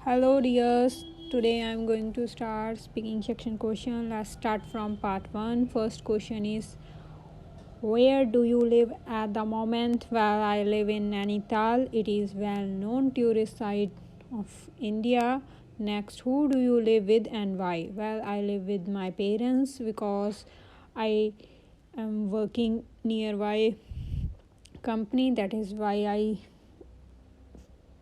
Hello dears, today I am going to start speaking section question. Let's start from part 1. First question is, where do you live at the moment? Well, I live in Nainital. It is well known tourist site of India. Next, who do you live with and why? Well, I live with my parents because I am working nearby company. That is why I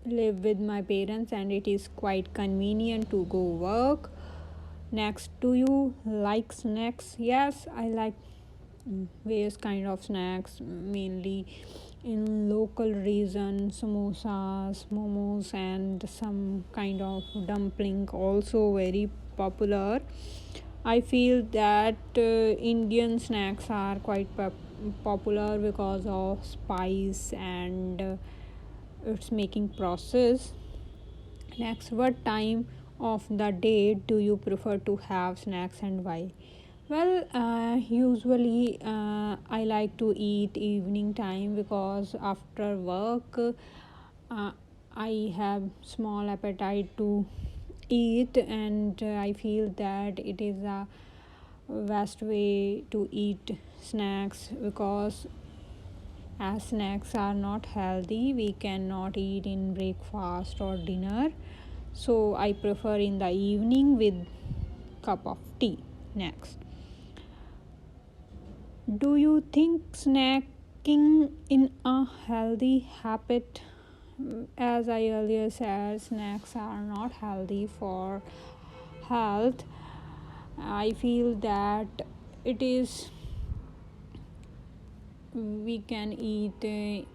live with my parents and it is quite convenient to go work. Next, do you like snacks? Yes, I like various kind of snacks, mainly in local region, samosas, momos, and some kind of dumpling also very popular. I feel that Indian snacks are quite popular because of spice and its making process. Next, what time of the day do you prefer to have snacks and why? Well, usually I like to eat evening time because after work I have small appetite to eat, and I feel that it is a best way to eat snacks because as snacks are not healthy, we cannot eat in breakfast or dinner, so I prefer in the evening with cup of tea. Next, do you think snacking in a healthy habit? As I earlier said, snacks are not healthy for health. I feel that it is we can eat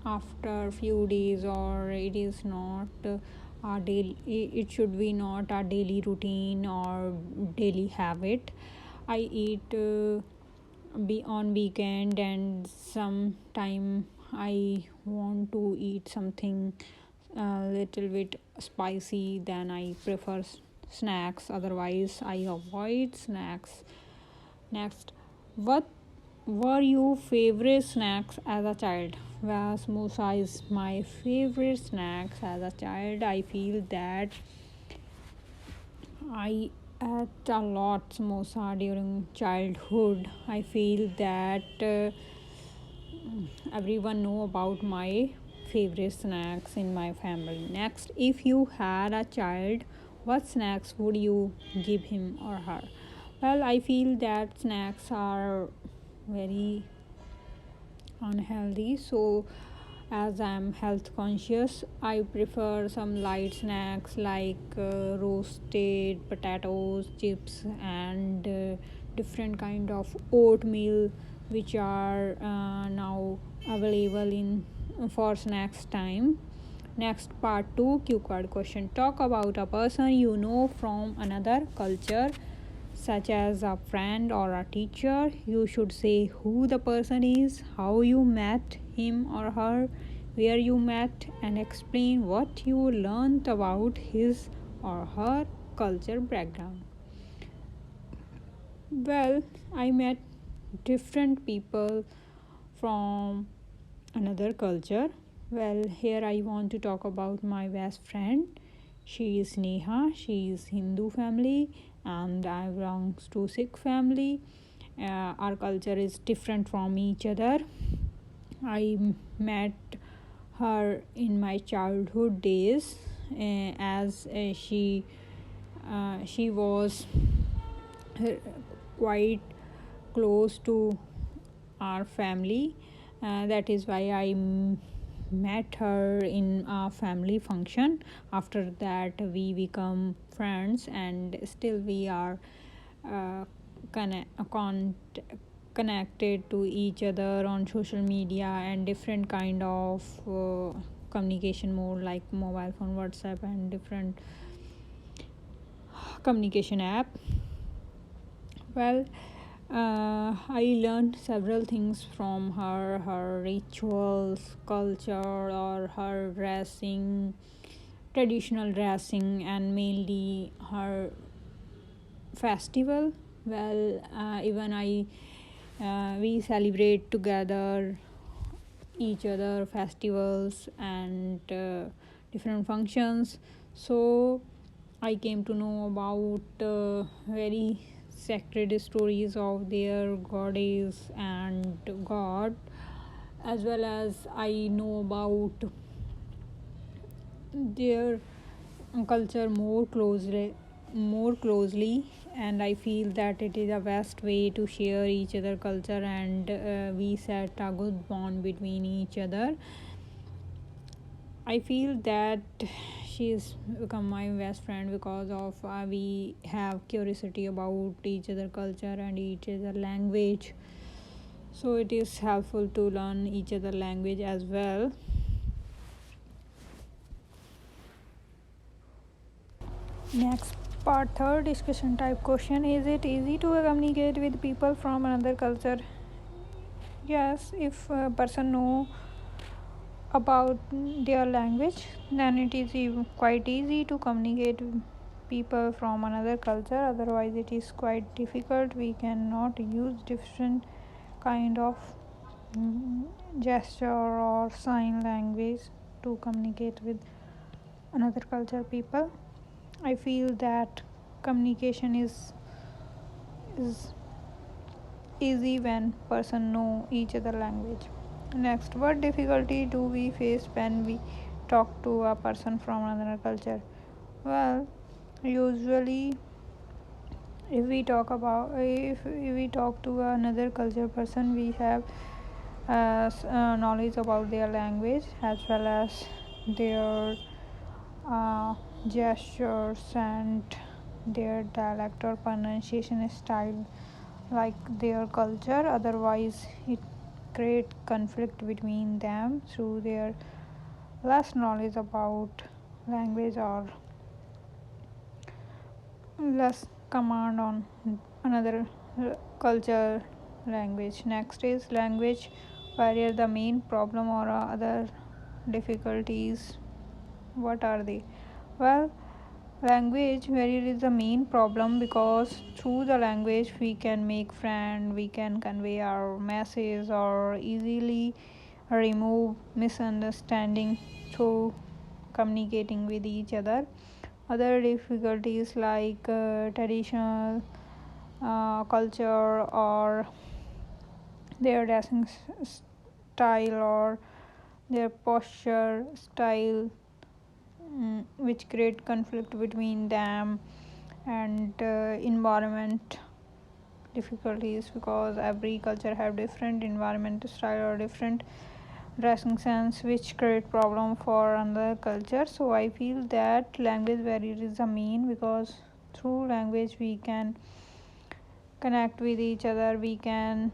after few days, or it is not our daily, it should be not our daily routine or daily habit. I eat be on weekend, and sometime I want to eat something a little bit spicy, then I prefer snacks, otherwise I avoid snacks. Next, what were your favorite snacks as a child? Well, samosa is my favorite snacks as a child. I feel that I ate a lot samosa during childhood. I feel that everyone know about my favorite snacks in my family. Next, if you had a child, what snacks would you give him or her? Well, I feel that snacks are very unhealthy, so as I'm health conscious, I prefer some light snacks like roasted potatoes, chips, and different kind of oatmeal which are now available in for snacks time. Next, part 2, q card question. Talk about a person you know from another culture, such as a friend or a teacher. You should say who the person is, how you met him or her, where you met, and explain what you learned about his or her culture background. Well, I met different people from another culture. Well, here I want to talk about my best friend. She is Neha. She is Hindu family and I belongs to Sikh family. Our culture is different from each other. I met her in my childhood days, as she was quite close to our family. That is why I met her in a family function. After that, we become friends, and still we are uh, connected to each other on social media and different kind of communication mode like mobile phone, WhatsApp, and different communication app. Well, I learned several things from her rituals, culture, or her dressing, traditional dressing, and mainly her festival. Well, even I we celebrate together each other festivals and different functions. So I came to know about very sacred stories of their goddess and god, as well as I know about their culture more closely, and I feel that it is a best way to share each other culture, and we set a good bond between each other. I feel that she's become my best friend because of we have curiosity about each other culture and each other language, so it is helpful to learn each other language as well. Next part, third discussion type question: is it easy to communicate with people from another culture? Yes, if a person know about their language, then it is quite easy to communicate with people from another culture. Otherwise it is quite difficult. We cannot use different kind of gesture or sign language to communicate with another culture people. I feel that communication is easy when person know each other language. Next, what difficulty do we face when we talk to a person from another culture? Well, usually if we talk to another culture person, we have knowledge about their language as well as their uh, gestures and their dialect or pronunciation style like their culture. Otherwise it create conflict between them through their less knowledge about language or less command on another culture language. Next is language barrier, the main problem or other difficulties. What are they? Well, language barrier is the main problem because through the language we can make friend, we can convey our message or easily remove misunderstanding through communicating with each other. Other difficulties like traditional culture or their dressing style or their posture style, which create conflict between them, and environment difficulties because every culture have different environment style or different dressing sense, which create problem for another culture. So I feel that language barrier is the main, because through language we can connect with each other, we can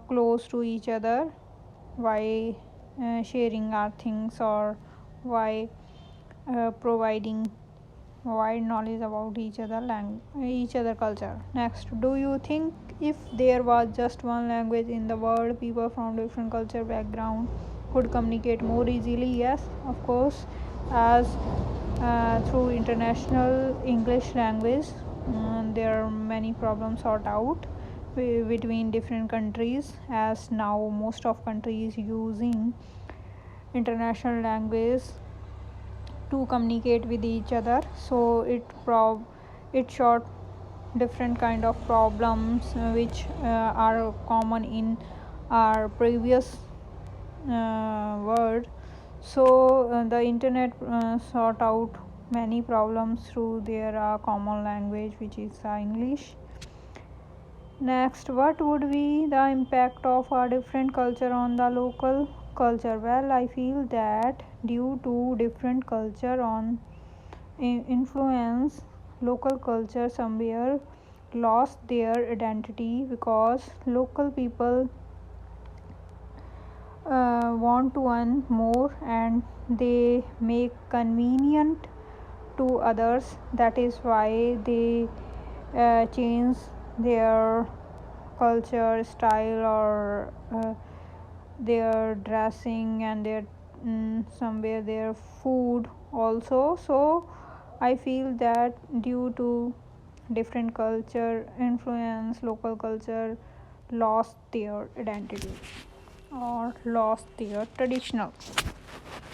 close to each other by sharing our things or by providing wide knowledge about each other culture. Next, do you think if there was just one language in the world, people from different culture background could communicate more easily? Yes, of course, as through international English language, there are many problems sort out between different countries, as now most of countries using international language to communicate with each other. So it short different kind of problems which are common in our previous word. So the internet sort out many problems through their common language, which is English. Next, what would be the impact of a different culture on the local culture? Well, I feel that due to different culture on influence, local culture somewhere lost their identity because local people want to earn more and they make convenient to others. That is why they change their culture style or their dressing and their somewhere their food also. So I feel that due to different culture influence, local culture lost their identity. or lost their traditional.